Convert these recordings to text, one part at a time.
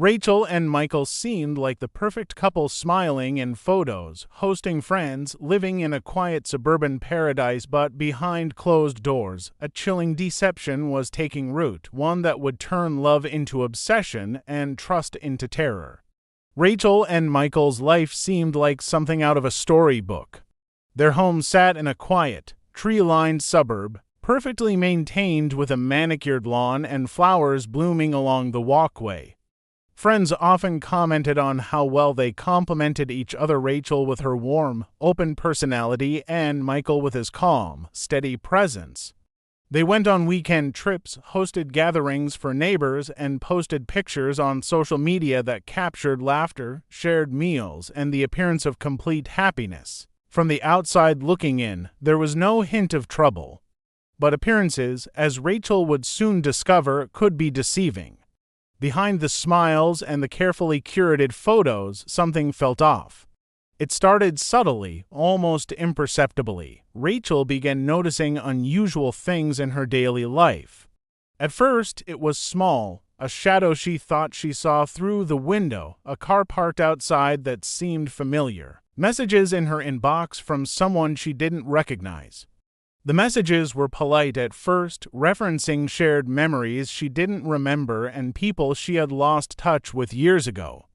Rachel and Michael seemed like the perfect couple, smiling in photos, hosting friends, living in a quiet suburban paradise, but behind closed doors, a chilling deception was taking root, one that would turn love into obsession and trust into terror. Rachel and Michael's life seemed like something out of a storybook. Their home sat in a quiet, tree-lined suburb, perfectly maintained with a manicured lawn and flowers blooming along the walkway. Friends often commented on how well they complemented each other, Rachel with her warm, open personality and Michael with his calm, steady presence. They went on weekend trips, hosted gatherings for neighbors, and posted pictures on social media that captured laughter, shared meals, and the appearance of complete happiness. From the outside looking in, there was no hint of trouble. But appearances, as Rachel would soon discover, could be deceiving. Behind the smiles and the carefully curated photos, something felt off. It started subtly, almost imperceptibly. Rachel began noticing unusual things in her daily life. At first, it was small, a shadow she thought she saw through the window, a car parked outside that seemed familiar, messages in her inbox from someone she didn't recognize. The messages were polite at first, referencing shared memories she didn't remember and people she had lost touch with years ago.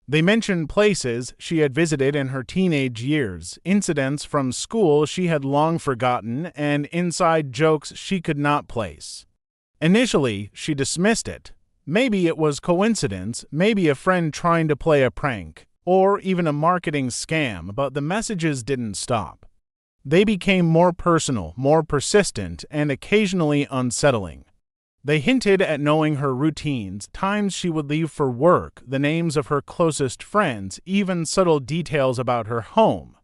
They mentioned places she had visited in her teenage years, incidents from school she had long forgotten, and inside jokes she could not place. Initially, she dismissed it. Maybe it was coincidence, maybe a friend trying to play a prank, or even a marketing scam, but the messages didn't stop. They became more personal, more persistent, and occasionally unsettling. They hinted at knowing her routines, times she would leave for work, the names of her closest friends, even subtle details about her home.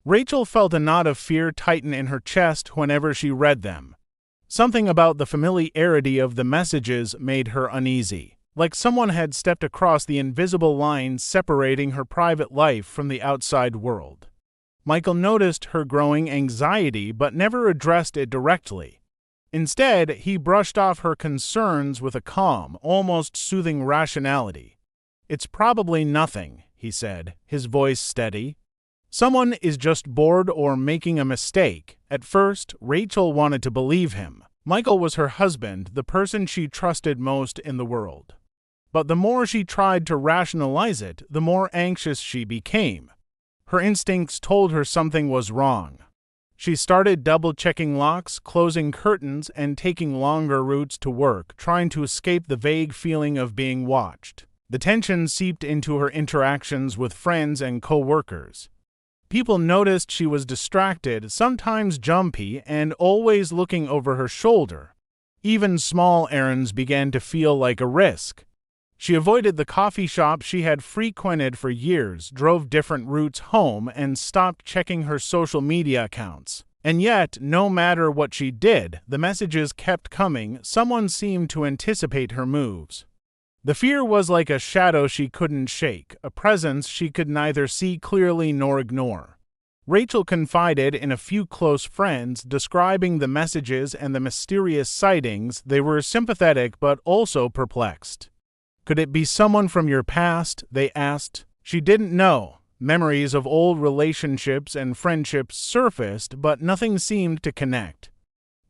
Rachel felt a knot of fear tighten in her chest whenever she read them. Something about the familiarity of the messages made her uneasy, like someone had stepped across the invisible line separating her private life from the outside world. Michael noticed her growing anxiety but never addressed it directly. Instead, he brushed off her concerns with a calm, almost soothing rationality. "It's probably nothing," he said, his voice steady. "Someone is just bored or making a mistake." At first, Rachel wanted to believe him. Michael was her husband, the person she trusted most in the world. But the more she tried to rationalize it, the more anxious she became. Her instincts told her something was wrong. She started double-checking locks, closing curtains, and taking longer routes to work, trying to escape the vague feeling of being watched. The tension seeped into her interactions with friends and co-workers. People noticed she was distracted, sometimes jumpy, and always looking over her shoulder. Even small errands began to feel like a risk. She avoided the coffee shop she had frequented for years, drove different routes home, and stopped checking her social media accounts. And yet, no matter what she did, the messages kept coming. Someone seemed to anticipate her moves. The fear was like a shadow she couldn't shake, a presence she could neither see clearly nor ignore. Rachel confided in a few close friends, describing the messages and the mysterious sightings. They were sympathetic but also perplexed. "Could it be someone from your past?" they asked. She didn't know. Memories of old relationships and friendships surfaced, but nothing seemed to connect.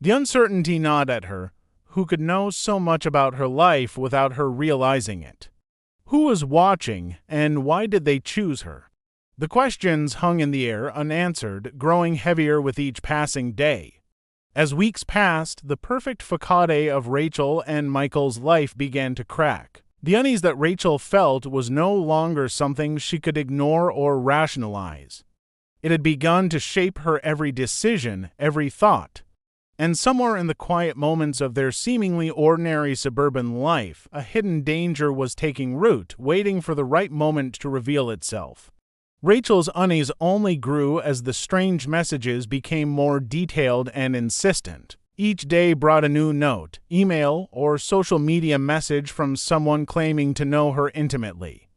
The uncertainty gnawed at her. Who could know so much about her life without her realizing it? Who was watching, and why did they choose her? The questions hung in the air, unanswered, growing heavier with each passing day. As weeks passed, the perfect facade of Rachel and Michael's life began to crack. The unease that Rachel felt was no longer something she could ignore or rationalize. It had begun to shape her every decision, every thought. And somewhere in the quiet moments of their seemingly ordinary suburban life, a hidden danger was taking root, waiting for the right moment to reveal itself. Rachel's unease only grew as the strange messages became more detailed and insistent. Each day brought a new note, email, or social media message from someone claiming to know her intimately.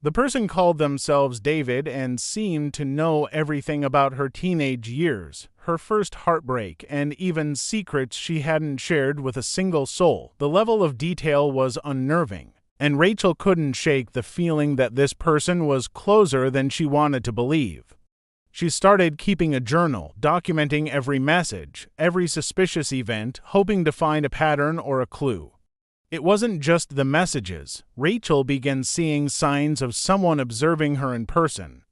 The person called themselves David and seemed to know everything about her teenage years, her first heartbreak, and even secrets she hadn't shared with a single soul. The level of detail was unnerving. And Rachel couldn't shake the feeling that this person was closer than she wanted to believe. She started keeping a journal, documenting every message, every suspicious event, hoping to find a pattern or a clue. It wasn't just the messages. Rachel began seeing signs of someone observing her in person.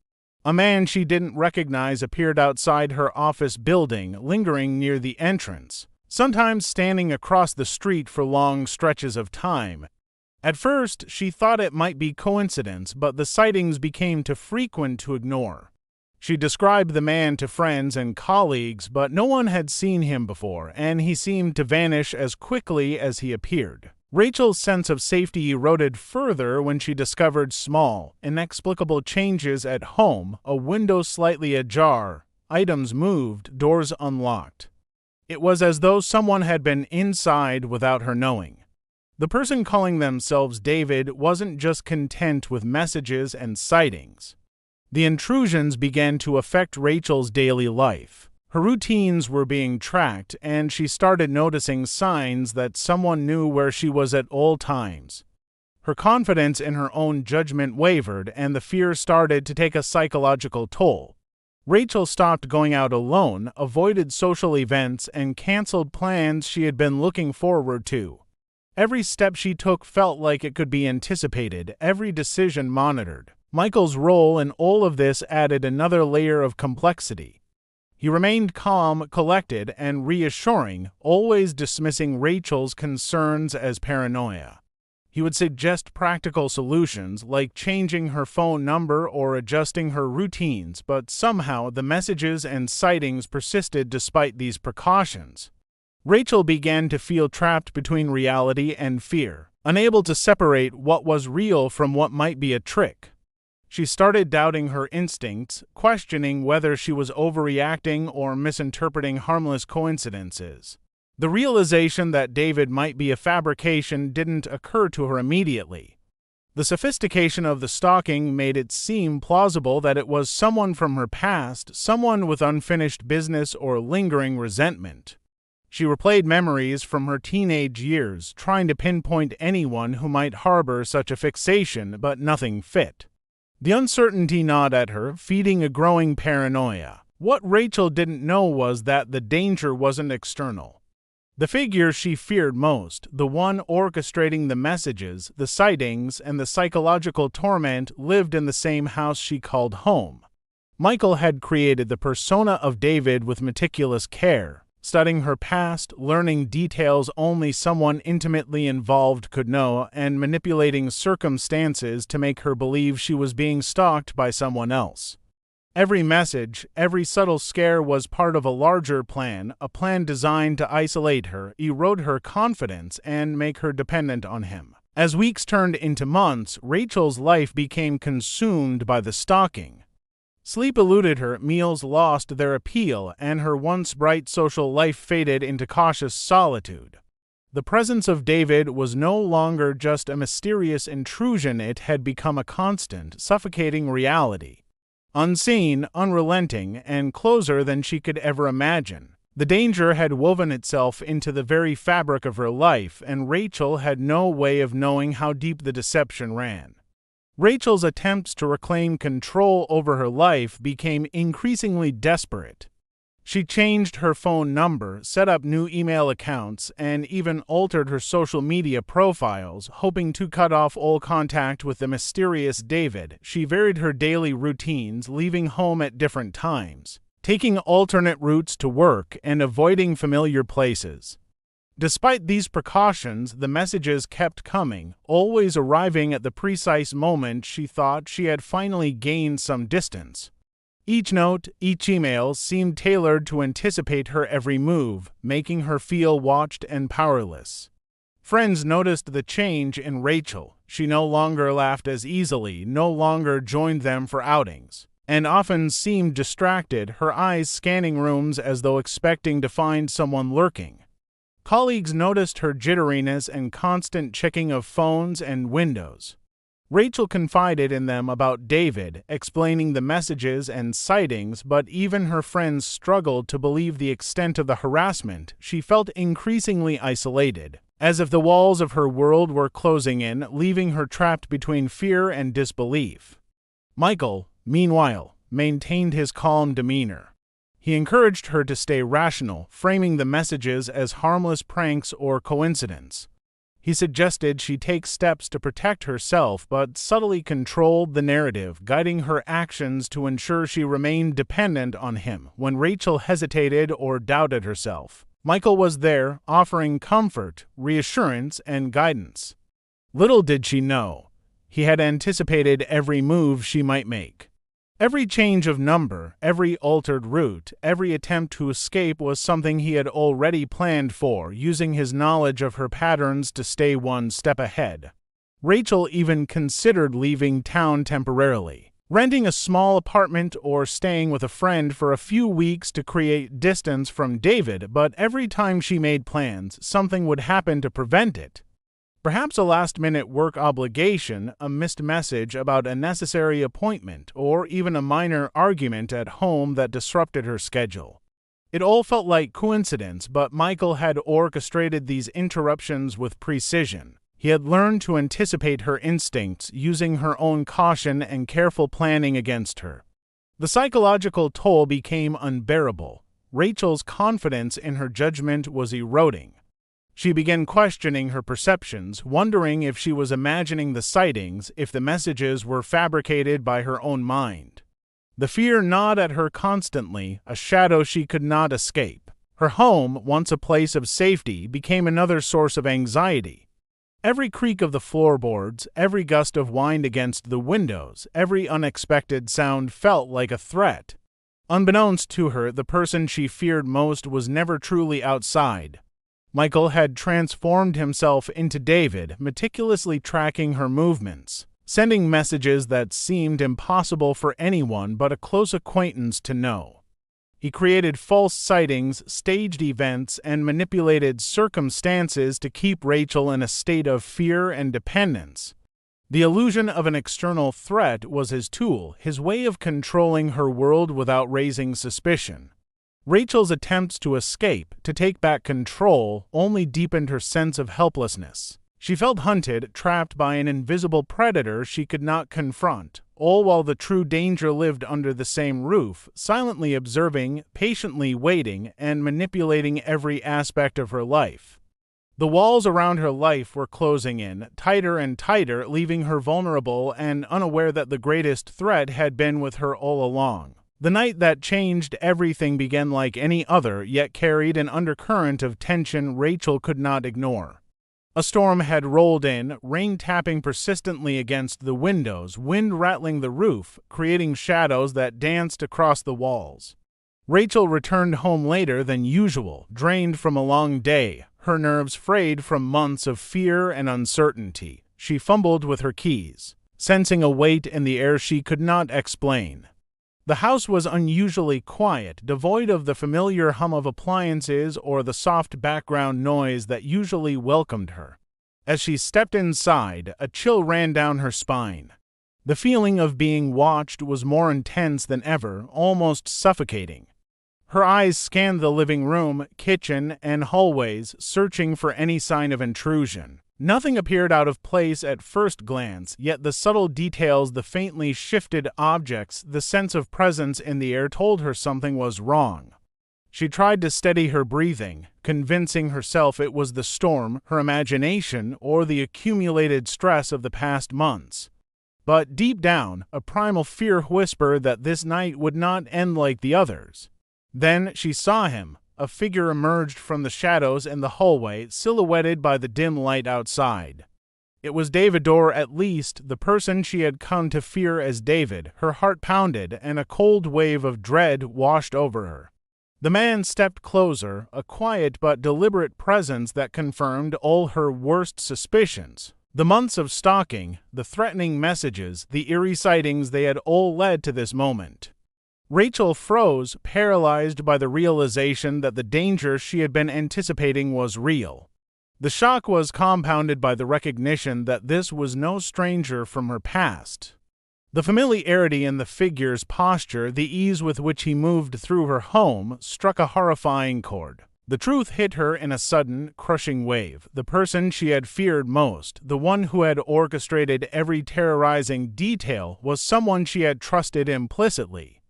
A man she didn't recognize appeared outside her office building, lingering near the entrance, sometimes standing across the street for long stretches of time. At first, she thought it might be coincidence, but the sightings became too frequent to ignore. She described the man to friends and colleagues, but no one had seen him before, and he seemed to vanish as quickly as he appeared. Rachel's sense of safety eroded further when she discovered small, inexplicable changes at home, a window slightly ajar, items moved, doors unlocked. It was as though someone had been inside without her knowing. The person calling themselves David wasn't just content with messages and sightings. The intrusions began to affect Rachel's daily life. Her routines were being tracked, and she started noticing signs that someone knew where she was at all times. Her confidence in her own judgment wavered, and the fear started to take a psychological toll. Rachel stopped going out alone, avoided social events, and canceled plans she had been looking forward to. Every step she took felt like it could be anticipated, every decision monitored. Michael's role in all of this added another layer of complexity. He remained calm, collected, and reassuring, always dismissing Rachel's concerns as paranoia. He would suggest practical solutions, like changing her phone number or adjusting her routines, but somehow the messages and sightings persisted despite these precautions. Rachel began to feel trapped between reality and fear, unable to separate what was real from what might be a trick. She started doubting her instincts, questioning whether she was overreacting or misinterpreting harmless coincidences. The realization that David might be a fabrication didn't occur to her immediately. The sophistication of the stalking made it seem plausible that it was someone from her past, someone with unfinished business or lingering resentment. She replayed memories from her teenage years, trying to pinpoint anyone who might harbor such a fixation, but nothing fit. The uncertainty gnawed at her, feeding a growing paranoia. What Rachel didn't know was that the danger wasn't external. The figure she feared most, the one orchestrating the messages, the sightings, and the psychological torment, lived in the same house she called home. Michael had created the persona of David with meticulous care, studying her past, learning details only someone intimately involved could know, and manipulating circumstances to make her believe she was being stalked by someone else. Every message, every subtle scare was part of a larger plan, a plan designed to isolate her, erode her confidence, and make her dependent on him. As weeks turned into months, Rachel's life became consumed by the stalking. Sleep eluded her, meals lost their appeal, and her once bright social life faded into cautious solitude. The presence of David was no longer just a mysterious intrusion, it had become a constant, suffocating reality. Unseen, unrelenting, and closer than she could ever imagine. The danger had woven itself into the very fabric of her life, and Rachel had no way of knowing how deep the deception ran. Rachel's attempts to reclaim control over her life became increasingly desperate. She changed her phone number, set up new email accounts, and even altered her social media profiles, hoping to cut off all contact with the mysterious David. She varied her daily routines, leaving home at different times, taking alternate routes to work, and avoiding familiar places. Despite these precautions, the messages kept coming, always arriving at the precise moment she thought she had finally gained some distance. Each note, each email seemed tailored to anticipate her every move, making her feel watched and powerless. Friends noticed the change in Rachel. She no longer laughed as easily, no longer joined them for outings, and often seemed distracted, her eyes scanning rooms as though expecting to find someone lurking. Colleagues noticed her jitteriness and constant checking of phones and windows. Rachel confided in them about David, explaining the messages and sightings, but even her friends struggled to believe the extent of the harassment. She felt increasingly isolated. as if the walls of her world were closing in, leaving her trapped between fear and disbelief. Michael, meanwhile, maintained his calm demeanor. He encouraged her to stay rational, framing the messages as harmless pranks or coincidence. He suggested she take steps to protect herself, but subtly controlled the narrative, guiding her actions to ensure she remained dependent on him when Rachel hesitated or doubted herself. Michael was there, offering comfort, reassurance, and guidance. Little did she know, he had anticipated every move she might make. Every change of number, every altered route, every attempt to escape was something he had already planned for, using his knowledge of her patterns to stay one step ahead. Rachel even considered leaving town temporarily, renting a small apartment or staying with a friend for a few weeks to create distance from David, but every time she made plans, something would happen to prevent it. Perhaps a last-minute work obligation, a missed message about a necessary appointment, or even a minor argument at home that disrupted her schedule. It all felt like coincidence, but Michael had orchestrated these interruptions with precision. He had learned to anticipate her instincts, using her own caution and careful planning against her. The psychological toll became unbearable. Rachel's confidence in her judgment was eroding. She began questioning her perceptions, wondering if she was imagining the sightings, if the messages were fabricated by her own mind. The fear gnawed at her constantly, a shadow she could not escape. Her home, once a place of safety, became another source of anxiety. Every creak of the floorboards, every gust of wind against the windows, every unexpected sound felt like a threat. Unbeknownst to her, the person she feared most was never truly outside. Michael had transformed himself into David, meticulously tracking her movements, sending messages that seemed impossible for anyone but a close acquaintance to know. He created false sightings, staged events, and manipulated circumstances to keep Rachel in a state of fear and dependence. The illusion of an external threat was his tool, his way of controlling her world without raising suspicion. Rachel's attempts to escape, to take back control, only deepened her sense of helplessness. She felt hunted, trapped by an invisible predator she could not confront, all while the true danger lived under the same roof, silently observing, patiently waiting, and manipulating every aspect of her life. The walls around her life were closing in, tighter and tighter, leaving her vulnerable and unaware that the greatest threat had been with her all along. The night that changed everything began like any other, yet carried an undercurrent of tension Rachel could not ignore. A storm had rolled in, rain tapping persistently against the windows, wind rattling the roof, creating shadows that danced across the walls. Rachel returned home later than usual, drained from a long day, her nerves frayed from months of fear and uncertainty. She fumbled with her keys, sensing a weight in the air she could not explain. The house was unusually quiet, devoid of the familiar hum of appliances or the soft background noise that usually welcomed her. As she stepped inside, a chill ran down her spine. The feeling of being watched was more intense than ever, almost suffocating. Her eyes scanned the living room, kitchen, and hallways, searching for any sign of intrusion. Nothing appeared out of place at first glance, yet the subtle details, the faintly shifted objects, the sense of presence in the air told her something was wrong. She tried to steady her breathing, convincing herself it was the storm, her imagination, or the accumulated stress of the past months. But deep down, a primal fear whispered that this night would not end like the others. Then she saw him. A figure emerged from the shadows in the hallway, silhouetted by the dim light outside. It was David, or at least the person she had come to fear as David. Her heart pounded, and a cold wave of dread washed over her. The man stepped closer, a quiet but deliberate presence that confirmed all her worst suspicions. The months of stalking, the threatening messages, the eerie sightings, they had all led to this moment. Rachel froze, paralyzed by the realization that the danger she had been anticipating was real. The shock was compounded by the recognition that this was no stranger from her past. The familiarity in the figure's posture, the ease with which he moved through her home, struck a horrifying chord. The truth hit her in a sudden, crushing wave. The person she had feared most, the one who had orchestrated every terrorizing detail, was someone she had trusted implicitly.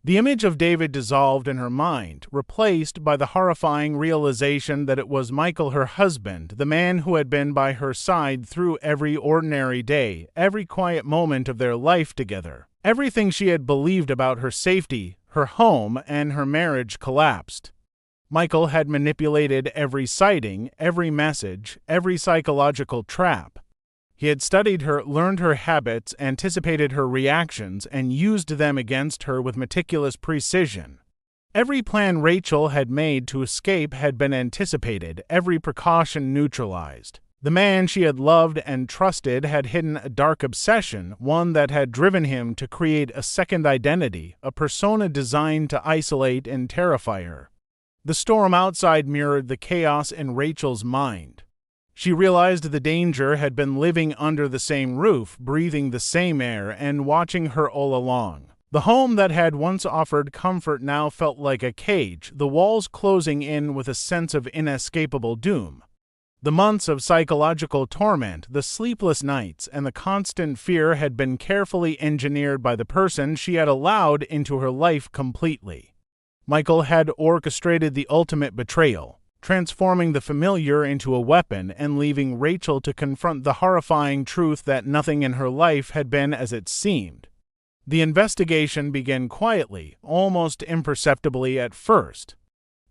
The image of David dissolved in her mind, replaced by the horrifying realization that it was Michael, her husband, the man who had been by her side through every ordinary day, every quiet moment of their life together. Everything she had believed about her safety, her home, and her marriage collapsed. Michael had manipulated every sighting, every message, every psychological trap. He had studied her, learned her habits, anticipated her reactions, and used them against her with meticulous precision. Every plan Rachel had made to escape had been anticipated, every precaution neutralized. The man she had loved and trusted had hidden a dark obsession, one that had driven him to create a second identity, a persona designed to isolate and terrify her. The storm outside mirrored the chaos in Rachel's mind. She realized the danger had been living under the same roof, breathing the same air, and watching her all along. The home that had once offered comfort now felt like a cage, the walls closing in with a sense of inescapable doom. The months of psychological torment, the sleepless nights, and the constant fear had been carefully engineered by the person she had allowed into her life completely. Michael had orchestrated the ultimate betrayal, transforming the familiar into a weapon and leaving Rachel to confront the horrifying truth that nothing in her life had been as it seemed. The investigation began quietly, almost imperceptibly at first.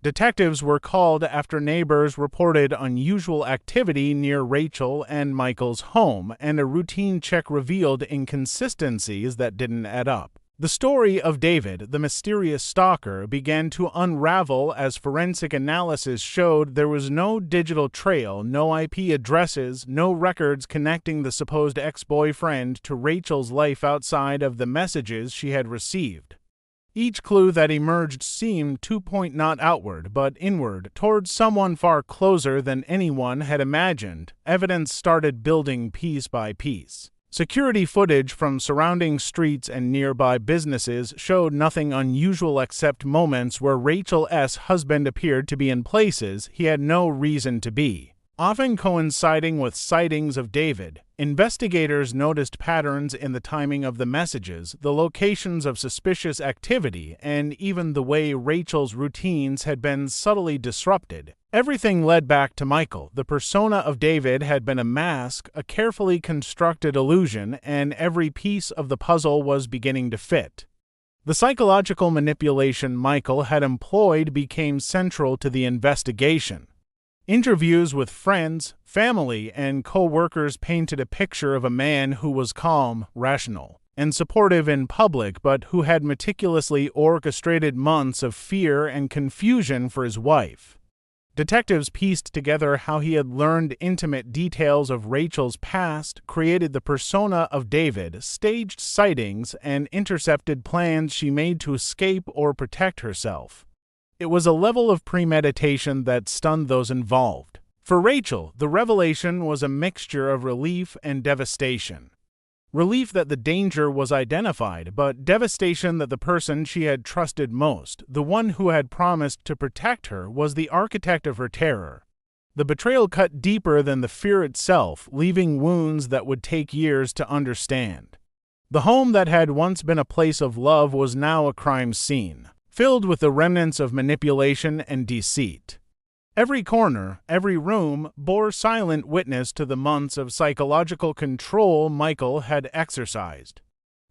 Detectives were called after neighbors reported unusual activity near Rachel and Michael's home, and a routine check revealed inconsistencies that didn't add up. The story of David, the mysterious stalker, began to unravel as forensic analysis showed there was no digital trail, no IP addresses, no records connecting the supposed ex-boyfriend to Rachel's life outside of the messages she had received. Each clue that emerged seemed to point not outward, but inward, towards someone far closer than anyone had imagined. Evidence started building piece by piece. Security footage from surrounding streets and nearby businesses showed nothing unusual except moments where Rachel's husband appeared to be in places he had no reason to be. Often coinciding with sightings of David, investigators noticed patterns in the timing of the messages, the locations of suspicious activity, and even the way Rachel's routines had been subtly disrupted. Everything led back to Michael. The persona of David had been a mask, a carefully constructed illusion, and every piece of the puzzle was beginning to fit. The psychological manipulation Michael had employed became central to the investigation. Interviews with friends, family, and co-workers painted a picture of a man who was calm, rational, and supportive in public, but who had meticulously orchestrated months of fear and confusion for his wife. Detectives pieced together how he had learned intimate details of Rachel's past, created the persona of David, staged sightings, and intercepted plans she made to escape or protect herself. It was a level of premeditation that stunned those involved. For Rachel, the revelation was a mixture of relief and devastation. Relief that the danger was identified, but devastation that the person she had trusted most, the one who had promised to protect her, was the architect of her terror. The betrayal cut deeper than the fear itself, leaving wounds that would take years to understand. The home that had once been a place of love was now a crime scene, filled with the remnants of manipulation and deceit. Every corner, every room, bore silent witness to the months of psychological control Michael had exercised.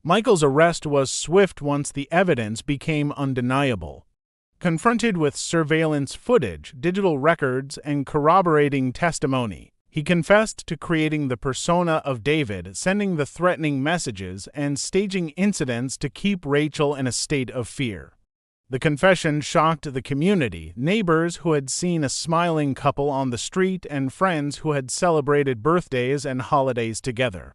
Michael's arrest was swift once the evidence became undeniable. Confronted with surveillance footage, digital records, and corroborating testimony, he confessed to creating the persona of David, sending the threatening messages, and staging incidents to keep Rachel in a state of fear. The confession shocked the community, neighbors who had seen a smiling couple on the street and friends who had celebrated birthdays and holidays together.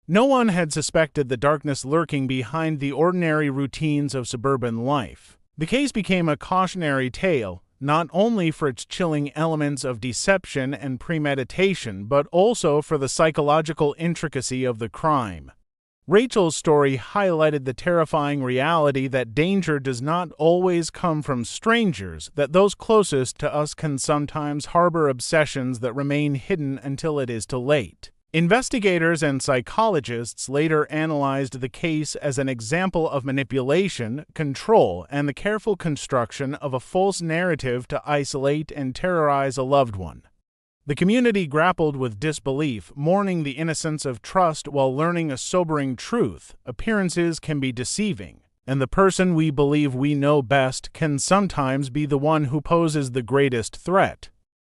No one had suspected the darkness lurking behind the ordinary routines of suburban life. The case became a cautionary tale, not only for its chilling elements of deception and premeditation, but also for the psychological intricacy of the crime. Rachel's story highlighted the terrifying reality that danger does not always come from strangers, that those closest to us can sometimes harbor obsessions that remain hidden until it is too late. Investigators and psychologists later analyzed the case as an example of manipulation, control, and the careful construction of a false narrative to isolate and terrorize a loved one. The community grappled with disbelief, mourning the innocence of trust while learning a sobering truth. Appearances can be deceiving, and the person we believe we know best can sometimes be the one who poses the greatest threat.